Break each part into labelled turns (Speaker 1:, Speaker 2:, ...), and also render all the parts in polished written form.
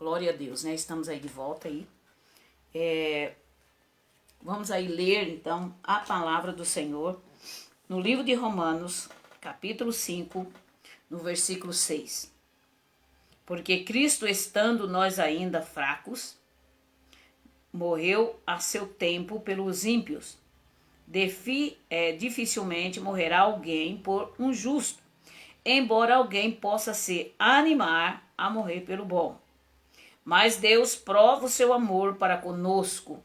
Speaker 1: Glória a Deus, né? Estamos aí de volta aí. Vamos aí ler, então, a palavra do Senhor no livro de Romanos, capítulo 5, no versículo 6. Porque Cristo, estando nós ainda fracos, morreu a seu tempo pelos ímpios. Dificilmente morrerá alguém por um justo, embora alguém possa se animar a morrer pelo bom. Mas Deus prova o seu amor para conosco,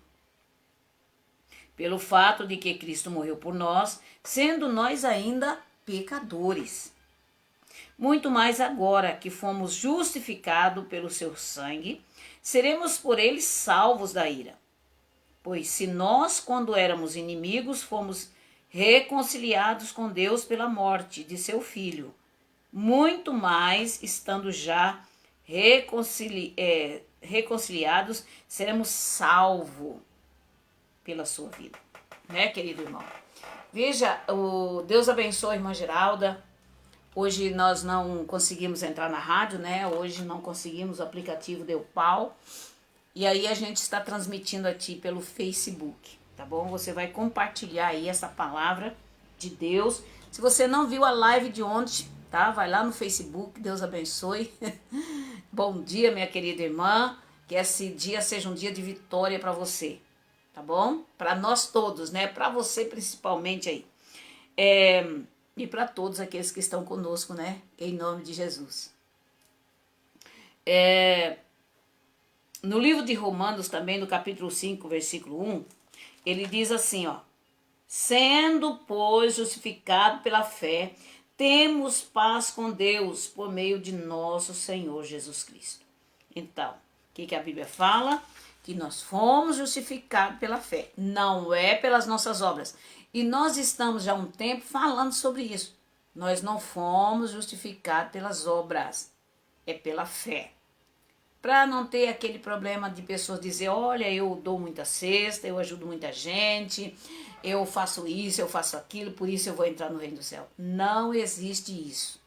Speaker 1: pelo fato de que Cristo morreu por nós, sendo nós ainda pecadores. Muito mais agora que fomos justificados pelo seu sangue, seremos por ele salvos da ira. Pois se nós, quando éramos inimigos, fomos reconciliados com Deus pela morte de seu Filho, muito mais, estando já reconciliados, seremos salvos pela sua vida. Né, querido irmão? Veja, Deus abençoe a irmã Geralda. Hoje nós não conseguimos entrar na rádio, né? Hoje não conseguimos, o aplicativo deu pau. E aí a gente está transmitindo aqui pelo Facebook, tá bom? Você vai compartilhar aí essa palavra de Deus. Se você não viu a live de ontem, tá? Vai lá no Facebook, Deus abençoe. Bom dia, minha querida irmã. Que esse dia seja um dia de vitória para você, tá bom? Para nós todos, né? Para você principalmente aí. E para todos aqueles que estão conosco, né? Em nome de Jesus. No livro de Romanos, também, no capítulo 5, versículo 1, ele diz assim, ó. Sendo, pois, justificado pela fé, temos paz com Deus por meio de nosso Senhor Jesus Cristo. Então, o que a Bíblia fala? Que nós fomos justificados pela fé, não é pelas nossas obras. E nós estamos já há um tempo falando sobre isso. Nós não fomos justificados pelas obras, é pela fé. Para não ter aquele problema de pessoas dizer, olha, eu dou muita cesta, eu ajudo muita gente, eu faço isso, eu faço aquilo, por isso eu vou entrar no reino do céu. Não existe isso.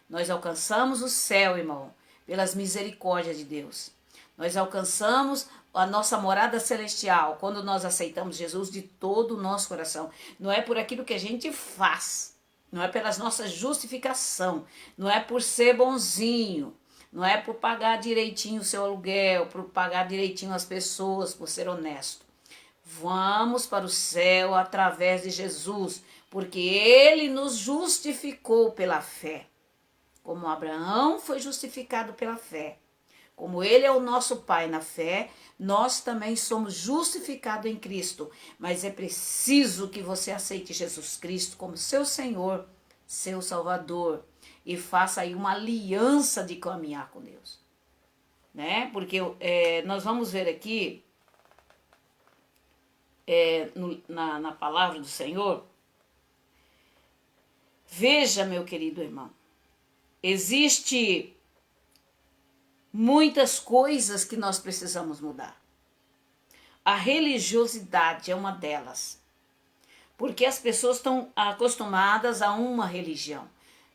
Speaker 1: Nós alcançamos o céu, irmão, pelas misericórdias de Deus. Nós alcançamos a nossa morada celestial quando nós aceitamos Jesus de todo o nosso coração. Não é por aquilo que a gente faz, não é pelas nossas justificação, não é por ser bonzinho, não é por pagar direitinho o seu aluguel, por pagar direitinho as pessoas, por ser honesto. Vamos para o céu através de Jesus, porque ele nos justificou pela fé. Como Abraão foi justificado pela fé, como ele é o nosso pai na fé, nós também somos justificados em Cristo. Mas é preciso que você aceite Jesus Cristo como seu Senhor, seu Salvador, e faça aí uma aliança de caminhar com Deus. Né? Porque nós vamos ver aqui, na palavra do Senhor, veja, meu querido irmão, existe muitas coisas que nós precisamos mudar. A religiosidade é uma delas, porque as pessoas estão acostumadas a uma religião.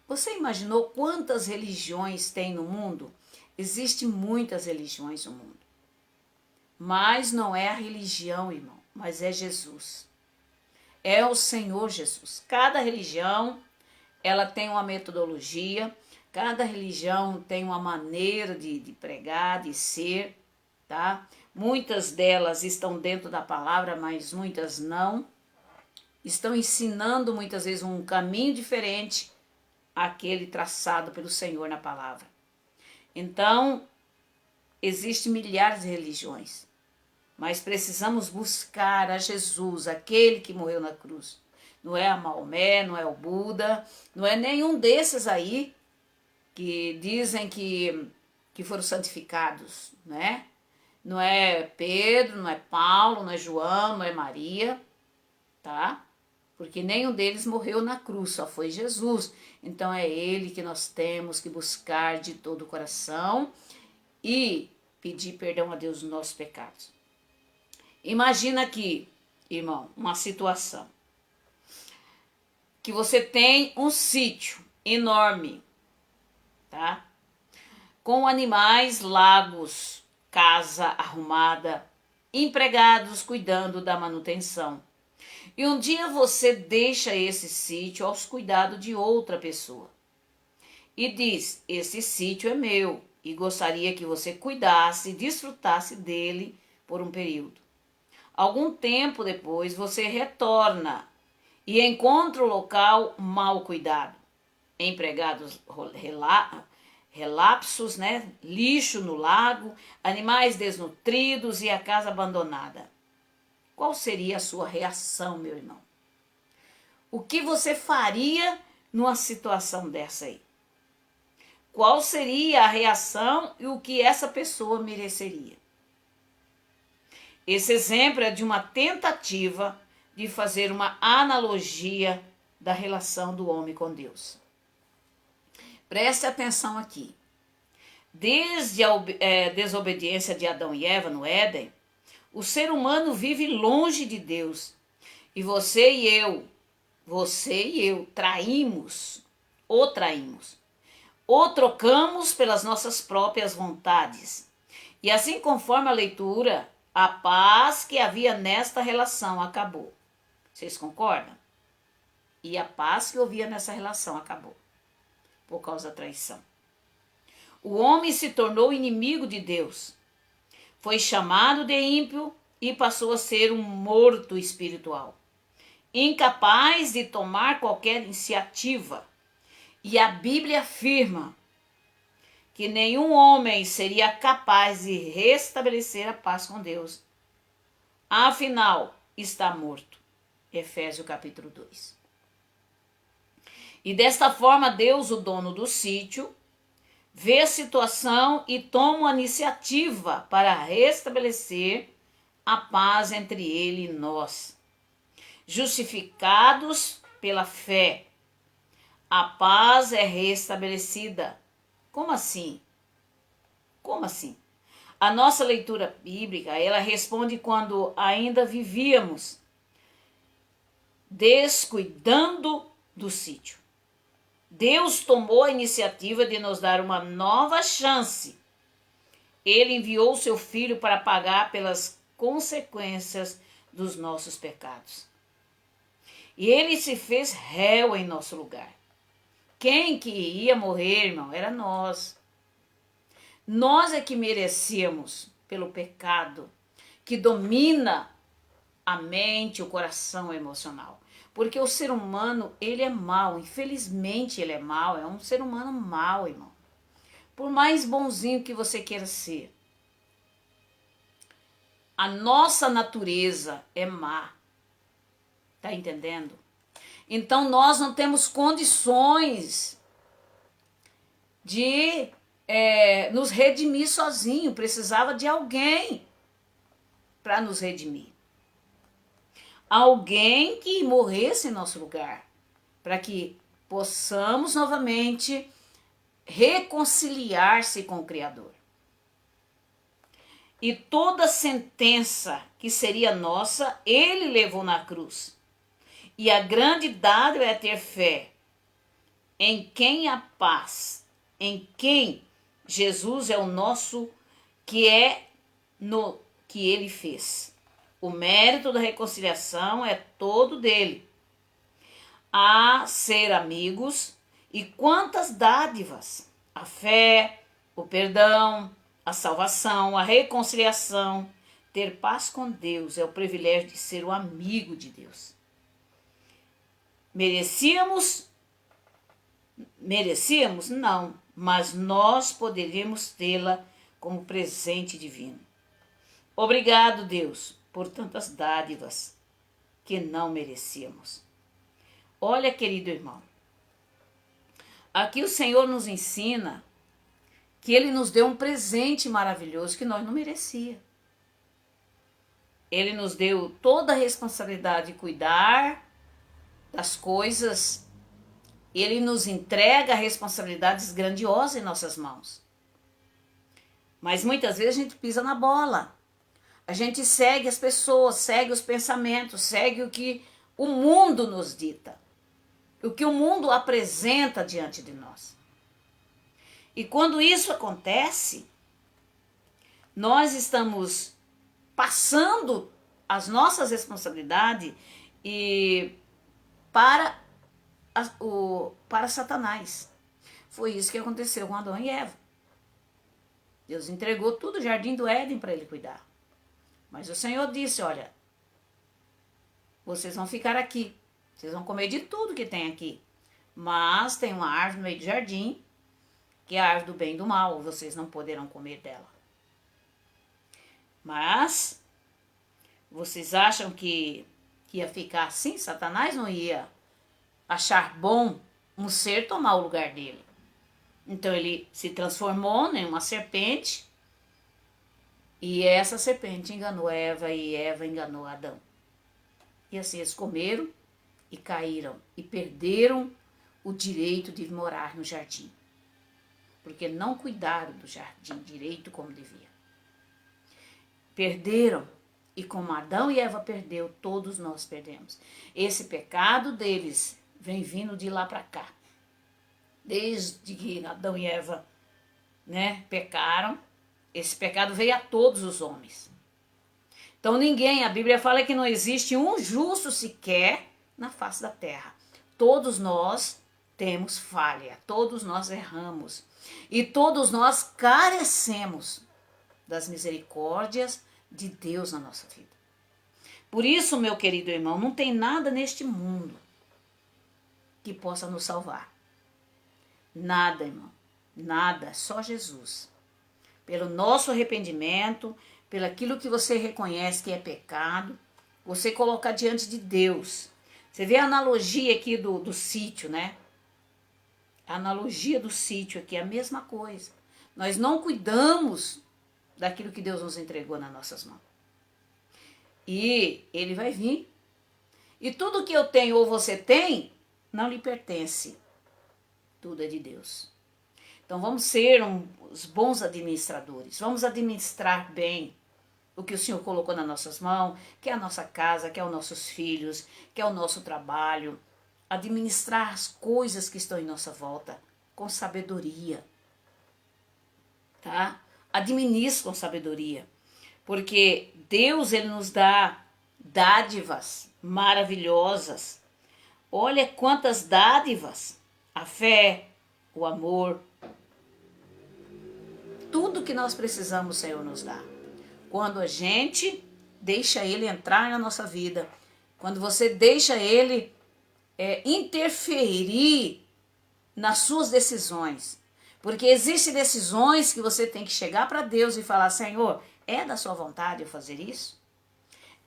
Speaker 1: Você imaginou quantas religiões tem no mundo? Existem muitas religiões no mundo. Mas não é a religião, irmão, mas é Jesus. É o Senhor Jesus. Cada religião, ela tem uma metodologia, cada religião tem uma maneira de pregar, de ser, tá? Muitas delas estão dentro da palavra, mas muitas não. Estão ensinando muitas vezes um caminho diferente àquele traçado pelo Senhor na palavra. Então, existem milhares de religiões, mas precisamos buscar a Jesus, aquele que morreu na cruz. Não é a Maomé, não é o Buda, não é nenhum desses aí que dizem que foram santificados, né? Não é Pedro, não é Paulo, não é João, não é Maria, tá? Porque nenhum deles morreu na cruz, só foi Jesus. Então é ele que nós temos que buscar de todo o coração e pedir perdão a Deus dos nossos pecados. Imagina aqui, irmão, uma situação que você tem um sítio enorme, tá? com animais, lagos, casa arrumada, empregados cuidando da manutenção. E um dia você deixa esse sítio aos cuidados de outra pessoa e diz: esse sítio é meu e gostaria que você cuidasse e desfrutasse dele por um período. Algum tempo depois você retorna e encontra o local mal cuidado, empregados relapsos, lixo no lago, animais desnutridos e a casa abandonada. Qual seria a sua reação, meu irmão? O que você faria numa situação dessa aí? Qual seria a reação e o que essa pessoa mereceria? Esse exemplo é de uma tentativa de fazer uma analogia da relação do homem com Deus. Preste atenção aqui. Desde a desobediência de Adão e Eva no Éden, o ser humano vive longe de Deus. E você e eu traímos. O trocamos pelas nossas próprias vontades. E assim, conforme a leitura, a paz que havia nesta relação acabou. Vocês concordam? E a paz que havia nessa relação acabou por causa da traição. O homem se tornou inimigo de Deus. Foi chamado de ímpio e passou a ser um morto espiritual, incapaz de tomar qualquer iniciativa. E a Bíblia afirma que nenhum homem seria capaz de restabelecer a paz com Deus. Afinal, está morto. Efésios capítulo 2. E desta forma, Deus, o dono do sítio, vê a situação e toma a iniciativa para restabelecer a paz entre ele e nós. Justificados pela fé, a paz é restabelecida. Como assim? Como assim? A nossa leitura bíblica, ela responde quando ainda vivíamos descuidando do sítio. Deus tomou a iniciativa de nos dar uma nova chance. Ele enviou seu Filho para pagar pelas consequências dos nossos pecados. E ele se fez réu em nosso lugar. Quem que ia morrer, irmão? Era nós. Nós é que merecíamos pelo pecado que domina a mente, o coração, o emocional. Porque o ser humano, ele é mau. Infelizmente, ele é mau. É um ser humano mau, irmão. Por mais bonzinho que você queira ser. A nossa natureza é má. Tá entendendo? Então, nós não temos condições de nos redimir sozinho. Precisava de alguém para nos redimir. Alguém que morresse em nosso lugar, para que possamos novamente reconciliar-se com o Criador. E toda sentença que seria nossa, ele levou na cruz. E a grande dádiva é ter fé em quem há paz, em quem Jesus é o nosso, que é no que ele fez. O mérito da reconciliação é todo dele. A ser amigos e quantas dádivas! A fé, o perdão, a salvação, a reconciliação. Ter paz com Deus é o privilégio de ser o amigo de Deus. Merecíamos? Não, mas nós poderíamos tê-la como presente divino. Obrigado, Deus, por tantas dádivas que não merecíamos. Olha, querido irmão, aqui o Senhor nos ensina que Ele nos deu um presente maravilhoso que nós não merecíamos. Ele nos deu toda a responsabilidade de cuidar das coisas. Ele nos entrega responsabilidades grandiosas em nossas mãos. Mas muitas vezes a gente pisa na bola. A gente segue as pessoas, segue os pensamentos, segue o que o mundo nos dita. O que o mundo apresenta diante de nós. E quando isso acontece, nós estamos passando as nossas responsabilidades e para, para Satanás. Foi isso que aconteceu com Adão e Eva. Deus entregou tudo o jardim do Éden para ele cuidar. Mas o Senhor disse, olha, vocês vão ficar aqui. Vocês vão comer de tudo que tem aqui. Mas tem uma árvore no meio do jardim, que é a árvore do bem e do mal. Vocês não poderão comer dela. Mas, vocês acham que ia ficar assim? Satanás não ia achar bom um ser tomar o lugar dele. Então ele se transformou em uma serpente. E essa serpente enganou Eva e Eva enganou Adão. E assim eles comeram e caíram e perderam o direito de morar no jardim. Porque não cuidaram do jardim direito como devia. Perderam. E como Adão e Eva perdeu, todos nós perdemos. Esse pecado deles vem vindo de lá para cá. Desde que Adão e Eva, pecaram, esse pecado veio a todos os homens. Então ninguém, a Bíblia fala que não existe um justo sequer na face da terra. Todos nós temos falha, todos nós erramos. E todos nós carecemos das misericórdias de Deus na nossa vida. Por isso, meu querido irmão, não tem nada neste mundo que possa nos salvar. Nada, irmão. Nada, só Jesus. Pelo nosso arrependimento, pelo aquilo que você reconhece que é pecado, você colocar diante de Deus. Você vê a analogia aqui do sítio, né? A analogia do sítio aqui é a mesma coisa. Nós não cuidamos daquilo que Deus nos entregou nas nossas mãos. E Ele vai vir. E tudo que eu tenho ou você tem, não lhe pertence. Tudo é de Deus. Então vamos ser os bons administradores. Vamos administrar bem o que o Senhor colocou nas nossas mãos, que é a nossa casa, que é os nossos filhos, que é o nosso trabalho. Administrar as coisas que estão em nossa volta com sabedoria. Tá? Administre com sabedoria. Porque Deus, Ele nos dá dádivas maravilhosas. Olha quantas dádivas. A fé, o amor. Tudo que nós precisamos, o Senhor nos dá. Quando a gente deixa Ele entrar na nossa vida. Quando você deixa Ele interferir nas suas decisões. Porque existem decisões que você tem que chegar para Deus e falar, Senhor, é da sua vontade eu fazer isso?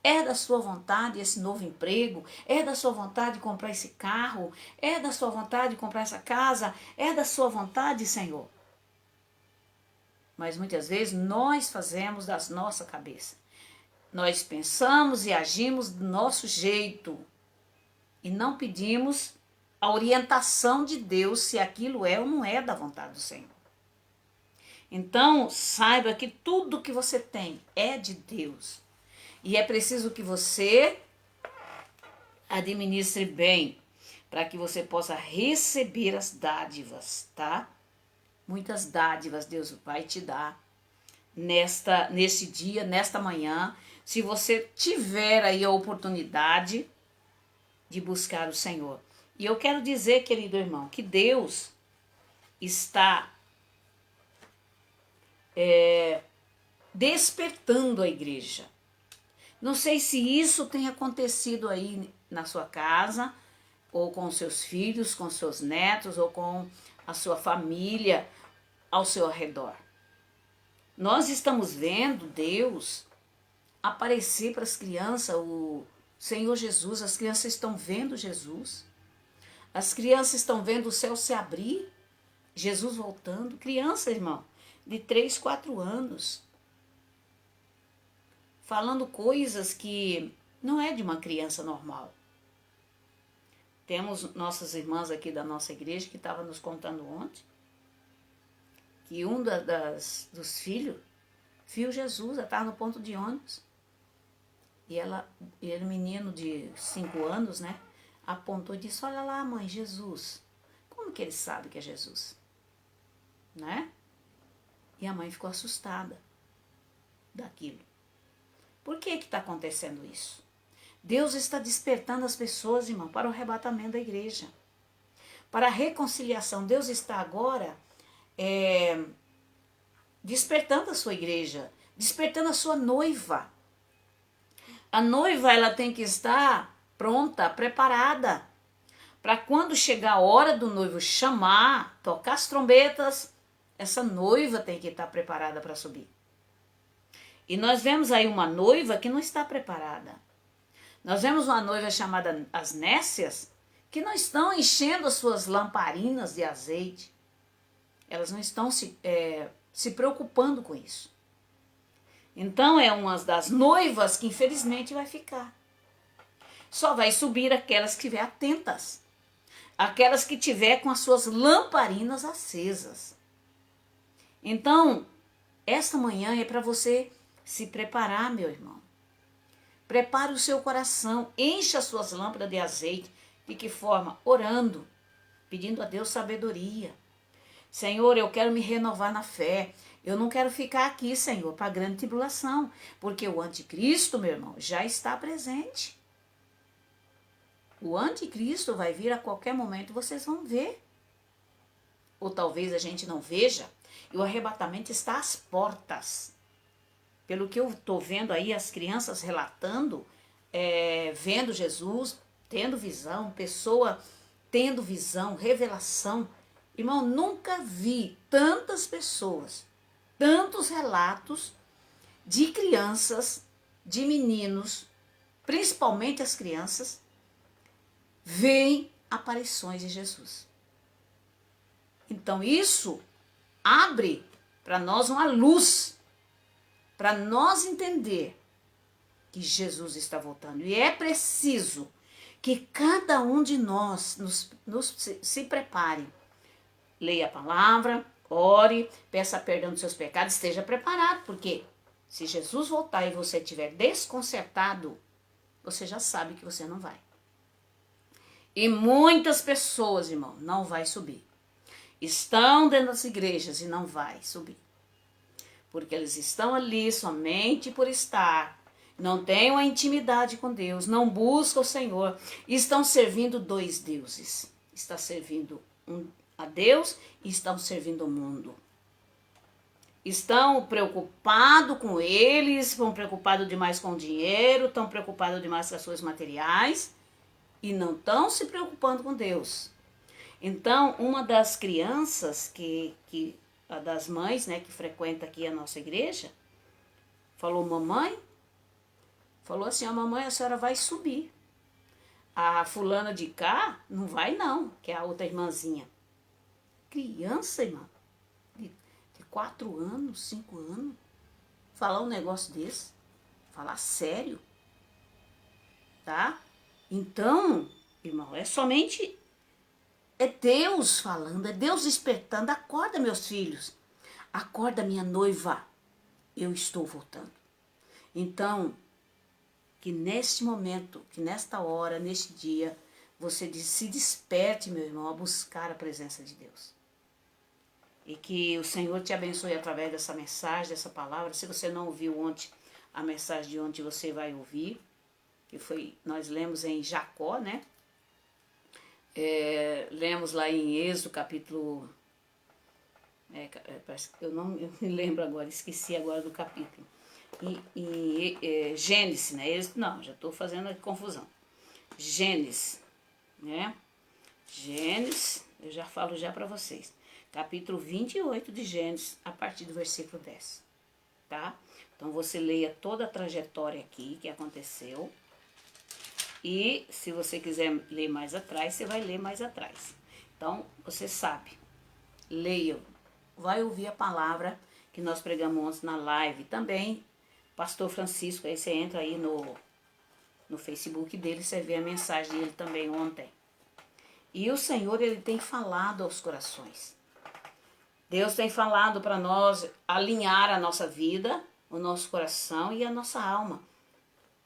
Speaker 1: É da sua vontade esse novo emprego? É da sua vontade comprar esse carro? É da sua vontade comprar essa casa? É da sua vontade, Senhor? Mas muitas vezes nós fazemos da nossa cabeça. Nós pensamos e agimos do nosso jeito. E não pedimos a orientação de Deus se aquilo é ou não é da vontade do Senhor. Então, saiba que tudo que você tem é de Deus. E é preciso que você administre bem, para que você possa receber as dádivas, tá? Muitas dádivas Deus vai te dar nesse dia, nesta manhã, se você tiver aí a oportunidade de buscar o Senhor. E eu quero dizer, querido irmão, que Deus está despertando a igreja. Não sei se isso tem acontecido aí na sua casa, ou com seus filhos, com seus netos, ou com a sua família ao seu redor. Nós estamos vendo Deus aparecer para as crianças, o Senhor Jesus, as crianças estão vendo Jesus. As crianças estão vendo o céu se abrir, Jesus voltando. Criança, irmão, de 3, 4 anos. Falando coisas que não é de uma criança normal. Temos nossas irmãs aqui da nossa igreja que estavam nos contando ontem que um dos filhos viu Jesus, ela estava no ponto de ônibus. E ele, menino de 5 anos, né, apontou e disse, olha lá, mãe, Jesus. Como que ele sabe que é Jesus? né? E a mãe ficou assustada daquilo. Por que está acontecendo isso? Deus está despertando as pessoas, irmão, para o arrebatamento da igreja, para a reconciliação. Deus está agora despertando a sua igreja, despertando a sua noiva. A noiva, ela tem que estar pronta, preparada, para quando chegar a hora do noivo chamar, tocar as trombetas, essa noiva tem que estar preparada para subir. E nós vemos aí uma noiva que não está preparada. Nós vemos uma noiva chamada as nécias, que não estão enchendo as suas lamparinas de azeite. Elas não estão se preocupando com isso. Então é uma das noivas que infelizmente vai ficar. Só vai subir aquelas que estiver atentas. Aquelas que tiver com as suas lamparinas acesas. Então, esta manhã é para você se preparar, meu irmão. Prepare o seu coração, encha as suas lâmpadas de azeite. De que forma? Orando, pedindo a Deus sabedoria. Senhor, eu quero me renovar na fé. Eu não quero ficar aqui, Senhor, para a grande tribulação. Porque o anticristo, meu irmão, já está presente. O anticristo vai vir a qualquer momento, vocês vão ver. Ou talvez a gente não veja. E o arrebatamento está às portas. Pelo que eu estou vendo aí, as crianças relatando, vendo Jesus, tendo visão, pessoa tendo visão, revelação. Irmão, nunca vi tantas pessoas, tantos relatos de crianças, de meninos, principalmente as crianças, veem aparições de Jesus. Então isso abre para nós uma luz, para nós entender que Jesus está voltando. E é preciso que cada um de nós se prepare. Leia a palavra, ore, peça perdão dos seus pecados, esteja preparado, porque se Jesus voltar e você estiver desconcertado, você já sabe que você não vai. E muitas pessoas, irmão, não vai subir. Estão dentro das igrejas e não vai subir. Porque eles estão ali somente por estar. Não têm uma intimidade com Deus, não buscam o Senhor. Estão servindo dois deuses. Está servindo a Deus e estão servindo o mundo. Estão preocupados com eles, estão preocupados demais com o dinheiro, estão preocupados demais com as coisas materiais e não estão se preocupando com Deus. Então, uma das crianças, das mães, né, que frequenta aqui a nossa igreja, falou, mamãe, falou assim, mamãe, a senhora vai subir. A fulana de cá não vai não, que é a outra irmãzinha. Criança, irmã, de 4 anos, 5 anos, falar um negócio desse, falar sério, tá? Então, irmão, é Deus falando, é Deus despertando. Acorda, meus filhos, acorda, minha noiva, eu estou voltando. Então, que neste momento, que nesta hora, neste dia, você se desperte, meu irmão, a buscar a presença de Deus. E que o Senhor te abençoe através dessa mensagem, dessa palavra. Se você não ouviu ontem, a mensagem de ontem você vai ouvir. Nós lemos em Jacó, né? Lemos lá em Êxodo, capítulo... eu não me lembro agora, esqueci agora do capítulo. Gênesis, né? Êxodo, não, já estou fazendo a confusão. Gênesis, né? Gênesis, eu já falo já para vocês. Capítulo 28 de Gênesis, a partir do versículo 10, tá? Então, você leia toda a trajetória aqui que aconteceu. E, se você quiser ler mais atrás, você vai ler mais atrás. Então, você sabe, leia, vai ouvir a palavra que nós pregamos ontem na live. Também, Pastor Francisco, aí você entra aí no Facebook dele, você vê a mensagem dele também ontem. E o Senhor, ele tem falado aos corações. Deus tem falado para nós alinhar a nossa vida, o nosso coração e a nossa alma.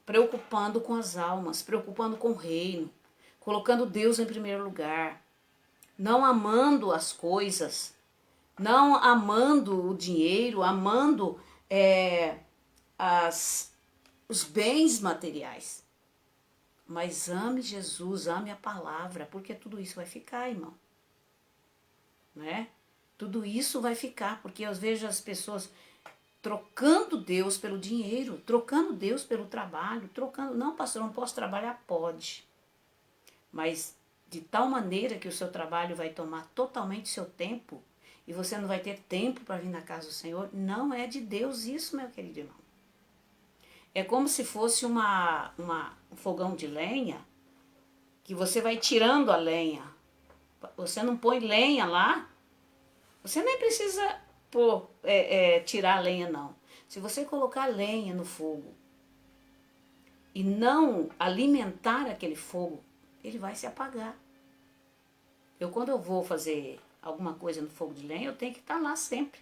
Speaker 1: Preocupando com as almas, preocupando com o reino, colocando Deus em primeiro lugar. Não amando as coisas, não amando o dinheiro, amando os bens materiais. Mas ame Jesus, ame a palavra, porque tudo isso vai ficar, irmão. Né? Tudo isso vai ficar, porque eu vejo as pessoas trocando Deus pelo dinheiro, trocando Deus pelo trabalho, trocando... Não, pastor, eu não posso trabalhar? Pode. Mas de tal maneira que o seu trabalho vai tomar totalmente seu tempo e você não vai ter tempo para vir na casa do Senhor, não é de Deus isso, meu querido irmão. É como se fosse um fogão de lenha que você vai tirando a lenha. Você não põe lenha lá, você nem precisa tirar a lenha, não. Se você colocar lenha no fogo e não alimentar aquele fogo, ele vai se apagar. Quando eu vou fazer alguma coisa no fogo de lenha, eu tenho que estar lá sempre.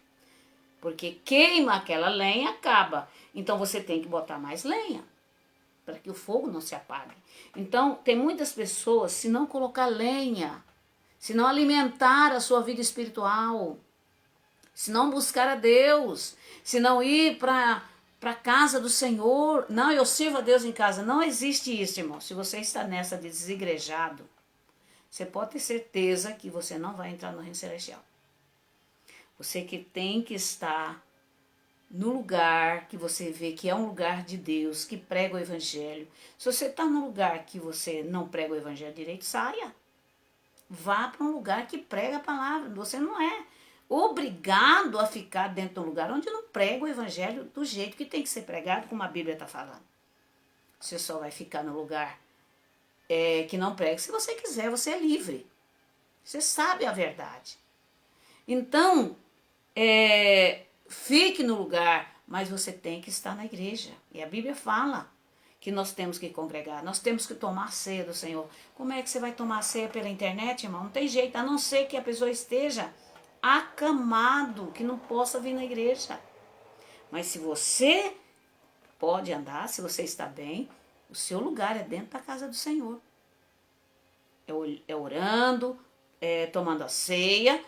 Speaker 1: Porque queima aquela lenha, acaba. Então você tem que botar mais lenha para que o fogo não se apague. Então tem muitas pessoas, se não colocar lenha, se não alimentar a sua vida espiritual, se não buscar a Deus, se não ir para a casa do Senhor, não, eu sirvo a Deus em casa. Não existe isso, irmão. Se você está nessa de desigrejado, você pode ter certeza que você não vai entrar no reino celestial. Você que tem que estar no lugar que você vê que é um lugar de Deus, que prega o evangelho. Se você está num lugar que você não prega o evangelho direito, saia. Vá para um lugar que prega a palavra. Você não é obrigado a ficar dentro de um lugar onde não prega o evangelho do jeito que tem que ser pregado, como a Bíblia está falando. Você só vai ficar no lugar que não prega. Se você quiser, você é livre. Você sabe a verdade. Então, fique no lugar, mas você tem que estar na igreja. E a Bíblia fala que nós temos que congregar, nós temos que tomar ceia do Senhor. Como é que você vai tomar ceia pela internet, irmão? Não tem jeito, a não ser que a pessoa esteja acamado, que não possa vir na igreja. Mas se você pode andar, se você está bem, o seu lugar é dentro da casa do Senhor. É orando, tomando a ceia,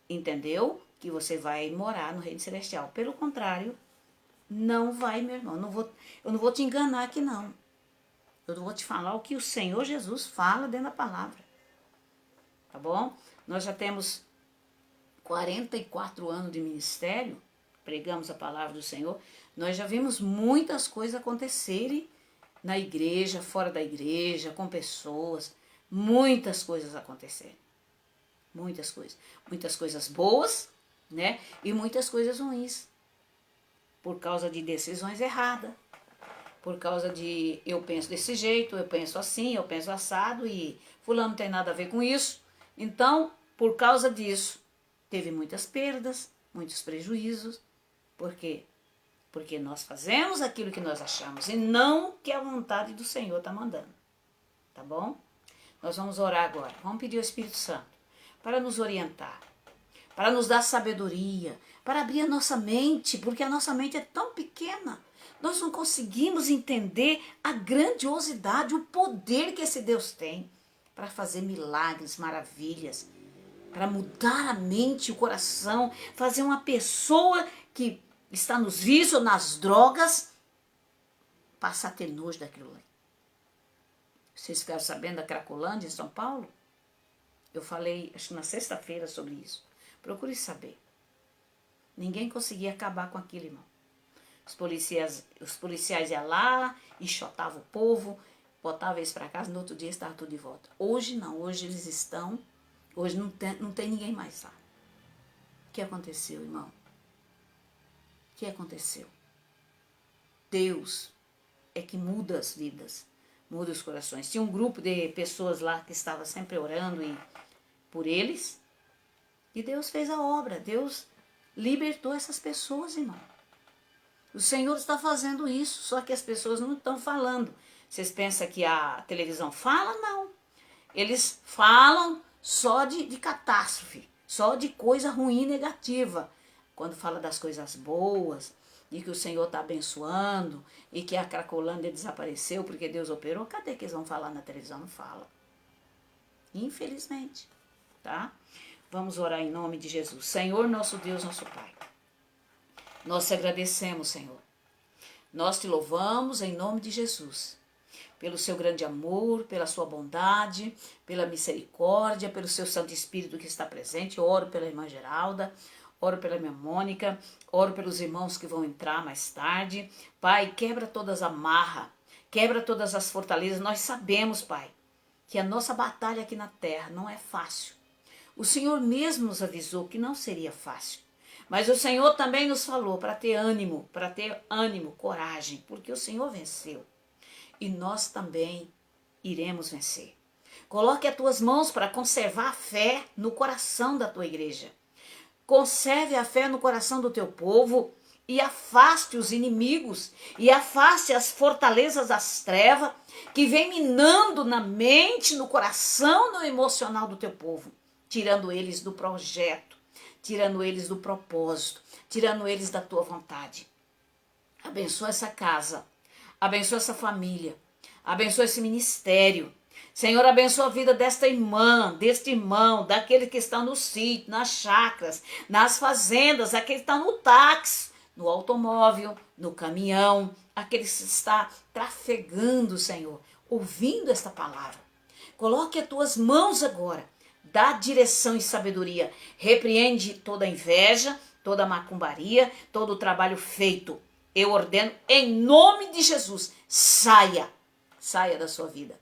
Speaker 1: entendeu? Que você vai morar no reino celestial. Pelo contrário, não vai, meu irmão. Eu não vou te enganar aqui, não. Eu vou te falar o que o Senhor Jesus fala dentro da palavra. Tá bom? Nós já temos 44 anos de ministério, pregamos a palavra do Senhor. Nós já vimos muitas coisas acontecerem na igreja, fora da igreja, com pessoas. Muitas coisas acontecerem. Muitas coisas. Muitas coisas boas, né? E muitas coisas ruins. Por causa de decisões erradas. Por causa de eu penso desse jeito, eu penso assim, eu penso assado e fulano não tem nada a ver com isso. Então, por causa disso, teve muitas perdas, muitos prejuízos. Por quê? Porque nós fazemos aquilo que nós achamos e não que a vontade do Senhor está mandando. Tá bom? Nós vamos orar agora. Vamos pedir ao Espírito Santo para nos orientar, para nos dar sabedoria, para abrir a nossa mente, porque a nossa mente é tão pequena. Nós não conseguimos entender a grandiosidade, o poder que esse Deus tem para fazer milagres, maravilhas, para mudar a mente, o coração, fazer uma pessoa que está nos vícios ou nas drogas passar a ter nojo daquilo lá. Vocês ficaram sabendo da Cracolândia em São Paulo? Eu falei, acho que na sexta-feira sobre isso. Procure saber. Ninguém conseguia acabar com aquilo, irmão. Os policiais iam lá, enxotavam o povo, botavam eles para casa, no outro dia estava tudo de volta. Hoje não, hoje eles estão, hoje não tem ninguém mais lá. O que aconteceu, irmão? O que aconteceu? Deus é que muda as vidas, muda os corações. Tinha um grupo de pessoas lá que estava sempre orando por eles, e Deus fez a obra, Deus libertou essas pessoas, irmão. O Senhor está fazendo isso, só que as pessoas não estão falando. Vocês pensam que a televisão fala? Não. Eles falam só de catástrofe, só de coisa ruim, negativa. Quando fala das coisas boas, de que o Senhor está abençoando e que a Cracolândia desapareceu porque Deus operou, cadê que eles vão falar na televisão? Não fala. Infelizmente, tá? Vamos orar em nome de Jesus. Senhor, nosso Deus, nosso Pai. Nós te agradecemos, Senhor. Nós te louvamos em nome de Jesus. Pelo seu grande amor, pela sua bondade, pela misericórdia, pelo seu Santo Espírito que está presente. Eu oro pela irmã Geralda, oro pela minha Mônica, oro pelos irmãos que vão entrar mais tarde. Pai, quebra todas as amarras, quebra todas as fortalezas. Nós sabemos, Pai, que a nossa batalha aqui na terra não é fácil. O Senhor mesmo nos avisou que não seria fácil. Mas o Senhor também nos falou para ter ânimo, coragem, porque o Senhor venceu. E nós também iremos vencer. Coloque as tuas mãos para conservar a fé no coração da tua igreja. Conserve a fé no coração do teu povo e afaste os inimigos e afaste as fortalezas das trevas que vem minando na mente, no coração, no emocional do teu povo, tirando eles do projeto, tirando eles do propósito, tirando eles da tua vontade. Abençoa essa casa, abençoa essa família, abençoa esse ministério. Senhor, abençoa a vida desta irmã, deste irmão, daquele que está no sítio, nas chacras, nas fazendas, aquele que está no táxi, no automóvel, no caminhão, aquele que está trafegando, Senhor, ouvindo esta palavra. Coloque as tuas mãos agora, dá direção e sabedoria, repreende toda inveja, toda macumbaria, todo o trabalho feito. Eu ordeno em nome de Jesus, saia da sua vida,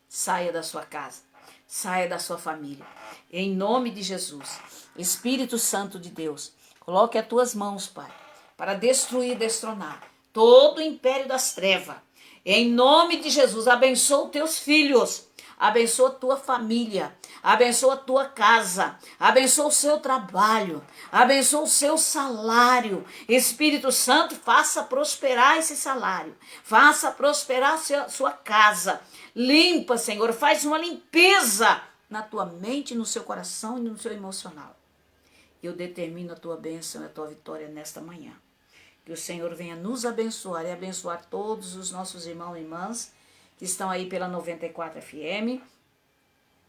Speaker 1: saia da sua casa, saia da sua família. Em nome de Jesus, Espírito Santo de Deus, coloque as tuas mãos, Pai, para destruir e destronar todo o império das trevas. Em nome de Jesus, abençoa os teus filhos, abençoa a tua família, abençoa a tua casa, abençoa o seu trabalho, abençoa o seu salário. Espírito Santo, faça prosperar esse salário, faça prosperar a sua casa. Limpa, Senhor, faz uma limpeza na tua mente, no seu coração e no seu emocional. Eu determino a tua bênção e a tua vitória nesta manhã. Que o Senhor venha nos abençoar e abençoar todos os nossos irmãos e irmãs que estão aí pela 94 FM,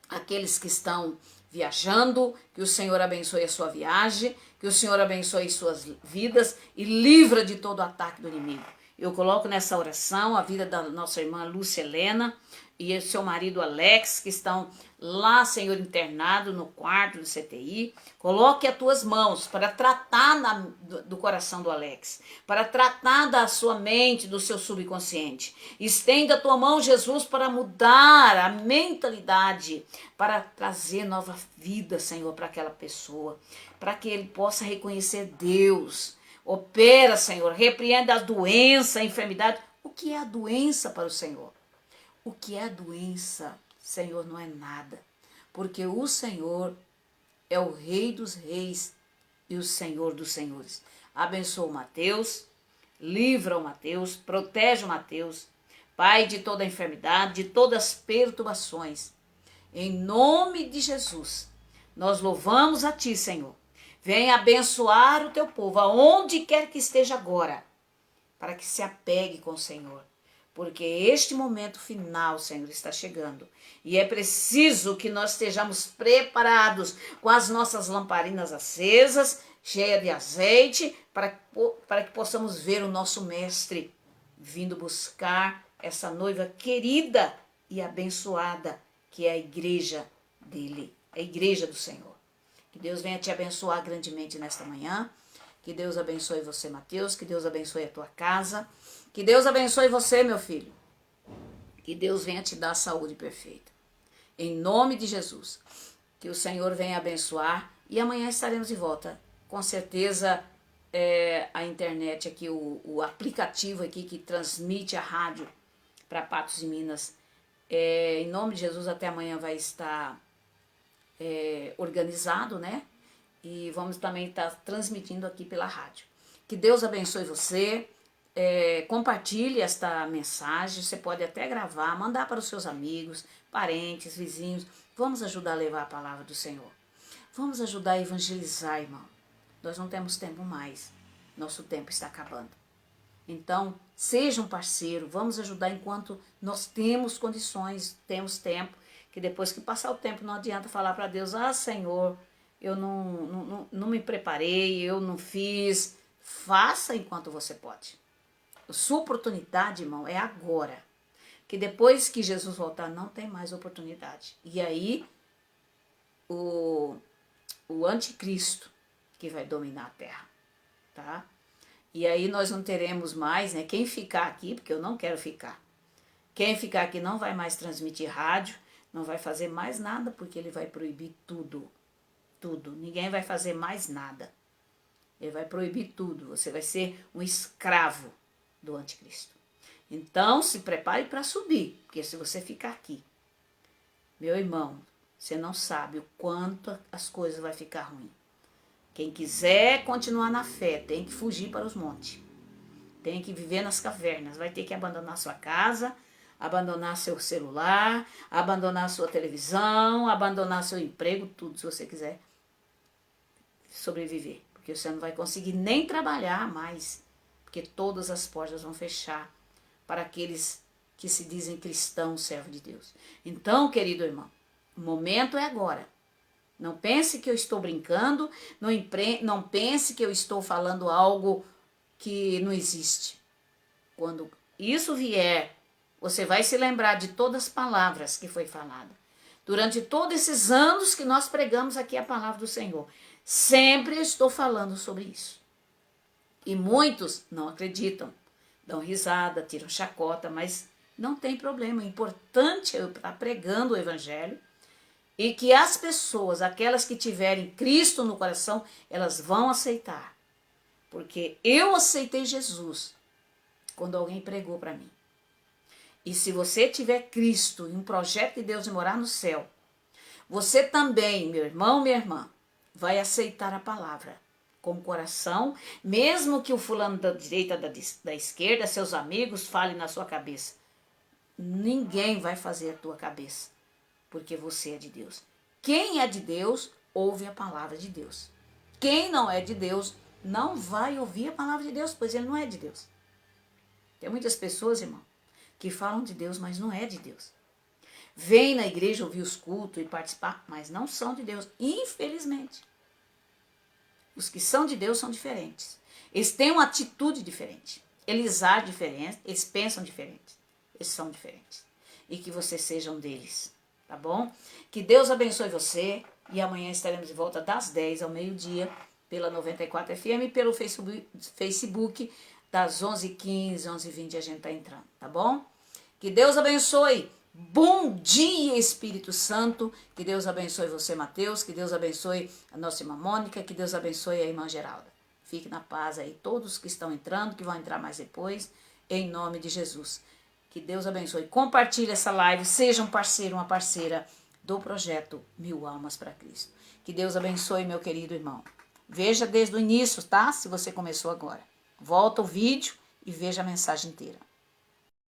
Speaker 1: aqueles que estão viajando, que o Senhor abençoe a sua viagem, que o Senhor abençoe suas vidas e livra de todo ataque do inimigo. Eu coloco nessa oração a vida da nossa irmã Lúcia Helena e seu marido Alex, que estão lá, Senhor, internado no quarto do CTI. Coloque as tuas mãos para tratar do coração do Alex, para tratar da sua mente, do seu subconsciente. Estenda a tua mão, Jesus, para mudar a mentalidade, para trazer nova vida, Senhor, para aquela pessoa, para que ele possa reconhecer Deus. Opera, Senhor, repreenda a doença, a enfermidade. O que é a doença para o Senhor? O que é a doença, Senhor, não é nada. Porque o Senhor é o Rei dos Reis e o Senhor dos Senhores. Abençoa o Mateus, livra o Mateus, protege o Mateus, Pai, de toda a enfermidade, de todas as perturbações. Em nome de Jesus, nós louvamos a Ti, Senhor. Venha abençoar o Teu povo, aonde quer que esteja agora, para que se apegue com o Senhor. Porque este momento final, Senhor, está chegando. E é preciso que nós estejamos preparados com as nossas lamparinas acesas, cheias de azeite, para que possamos ver o nosso Mestre vindo buscar essa noiva querida e abençoada, que é a igreja dele, a igreja do Senhor. Que Deus venha te abençoar grandemente nesta manhã. Que Deus abençoe você, Mateus. Que Deus abençoe a tua casa. Que Deus abençoe você, meu filho. Que Deus venha te dar a saúde perfeita. Em nome de Jesus. Que o Senhor venha abençoar. E amanhã estaremos de volta. Com certeza, a internet aqui, o aplicativo aqui que transmite a rádio para Patos de Minas. Em nome de Jesus, até amanhã vai estar organizado, né? E vamos também estar transmitindo aqui pela rádio. Que Deus abençoe você. Compartilhe esta mensagem. Você pode até gravar, mandar para os seus amigos, parentes, vizinhos. Vamos ajudar a levar a palavra do Senhor. Vamos ajudar a evangelizar, irmão. Nós não temos tempo mais. Nosso tempo está acabando. Então, seja um parceiro. Vamos ajudar enquanto nós temos condições, temos tempo. Que depois que passar o tempo, não adianta falar para Deus: ah, Senhor, eu não me preparei, eu não fiz. Faça enquanto você pode. A sua oportunidade, irmão, é agora. Que depois que Jesus voltar, não tem mais oportunidade. E aí, o anticristo que vai dominar a terra, tá? E aí nós não teremos mais, né? Quem ficar aqui, porque eu não quero ficar. Quem ficar aqui não vai mais transmitir rádio, não vai fazer mais nada, porque ele vai proibir tudo. Tudo. Ninguém vai fazer mais nada. Ele vai proibir tudo. Você vai ser um escravo do anticristo. Então, se prepare para subir, porque se você ficar aqui, meu irmão, você não sabe o quanto as coisas vão ficar ruins. Quem quiser continuar na fé, tem que fugir para os montes. Tem que viver nas cavernas. Vai ter que abandonar sua casa, abandonar seu celular, abandonar sua televisão, abandonar seu emprego, tudo, se você quiser sobreviver. Porque você não vai conseguir nem trabalhar mais, porque todas as portas vão fechar para aqueles que se dizem cristãos, servos de Deus. Então, querido irmão, o momento é agora. Não pense que eu estou brincando, não pense que eu estou falando algo que não existe. Quando isso vier, você vai se lembrar de todas as palavras que foi falada. Durante todos esses anos que nós pregamos aqui a palavra do Senhor, sempre estou falando sobre isso. E muitos não acreditam, dão risada, tiram chacota, mas não tem problema. O importante é eu estar pregando o evangelho e que as pessoas, aquelas que tiverem Cristo no coração, elas vão aceitar. Porque eu aceitei Jesus quando alguém pregou para mim. E se você tiver Cristo e um projeto de Deus de morar no céu, você também, meu irmão, minha irmã, vai aceitar a palavra com o coração, mesmo que o fulano da direita, da esquerda, seus amigos, falem na sua cabeça. Ninguém vai fazer a tua cabeça, porque você é de Deus. Quem é de Deus, ouve a palavra de Deus. Quem não é de Deus, não vai ouvir a palavra de Deus, pois ele não é de Deus. Tem muitas pessoas, irmão, que falam de Deus, mas não é de Deus. Vêm na igreja ouvir os cultos e participar, mas não são de Deus, infelizmente. Os que são de Deus são diferentes. Eles têm uma atitude diferente. Eles agem diferente, eles pensam diferente. Eles são diferentes. E que vocês sejam deles, tá bom? Que Deus abençoe você. E amanhã estaremos de volta das 10 ao meio-dia, pela 94 FM e pelo Facebook das 11h15, 11h20 a gente tá entrando, tá bom? Que Deus abençoe. Bom dia, Espírito Santo. Que Deus abençoe você, Mateus. Que Deus abençoe a nossa irmã Mônica. Que Deus abençoe a irmã Geralda. Fique na paz aí, todos que estão entrando, que vão entrar mais depois, em nome de Jesus. Que Deus abençoe. Compartilhe essa live. Seja um parceiro, uma parceira do projeto 1000 Almas para Cristo. Que Deus abençoe, meu querido irmão. Veja desde o início, tá? Se você começou agora. Volta o vídeo e veja a mensagem inteira.